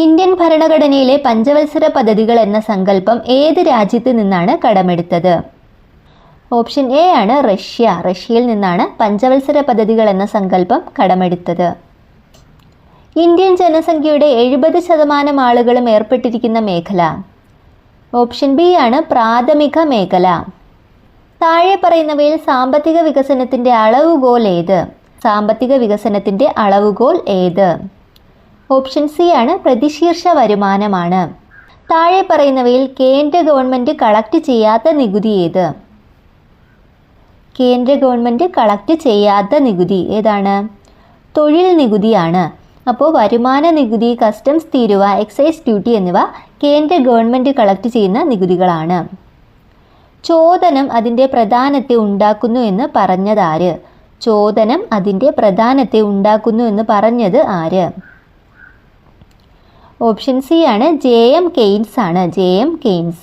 Indian ഭരണഘടനയിലെ പഞ്ചവത്സര പദ്ധതികൾ എന്ന സങ്കല്പം ഏത് രാജ്യത്ത് നിന്നാണ് കടമെടുത്തത്? ഓപ്ഷൻ എ ആണ് റഷ്യ. റഷ്യയിൽ നിന്നാണ് പഞ്ചവത്സര പദ്ധതികൾ എന്ന സങ്കല്പം കടമെടുത്തത്. ഇന്ത്യൻ ജനസംഖ്യയുടെ 70% ആളുകളും ഏർപ്പെട്ടിരിക്കുന്ന മേഖല? ഓപ്ഷൻ ബി ആണ് പ്രാഥമിക മേഖല. താഴെ പറയുന്നവയിൽ സാമ്പത്തിക വികസനത്തിന്റെ അളവുകോൽ ഏത്? സാമ്പത്തിക വികസനത്തിന്റെ അളവുകോൽ ഏത്? ഓപ്ഷൻ സി ആണ് പ്രതിശീർഷ വരുമാനമാണ്. താഴെ പറയുന്നവയിൽ കേന്ദ്ര ഗവൺമെന്റ് കളക്ട് ചെയ്യാത്ത നികുതി ഏത്? കേന്ദ്ര ഗവൺമെന്റ് കളക്ട് ചെയ്യാത്ത നികുതി ഏതാണ്? തൊഴിൽ നികുതിയാണ്. അപ്പോൾ വരുമാന നികുതി, കസ്റ്റംസ് തീരുവ, എക്സൈസ് ഡ്യൂട്ടി എന്നിവ കേന്ദ്ര ഗവൺമെന്റ് കളക്ട് ചെയ്യുന്ന നികുതികളാണ്. ചോദനം അതിൻ്റെ പ്രധാനത്തെ ഉണ്ടാക്കുന്നു എന്ന് പറഞ്ഞത് ആര്? ചോദനം അതിൻ്റെ പ്രധാനത്തെ ഉണ്ടാക്കുന്നു എന്ന് പറഞ്ഞത് ആര്? ഓപ്ഷൻ സി ആണ് ജെ എം കെയ്ൻസ് ആണ്. J M Keynes.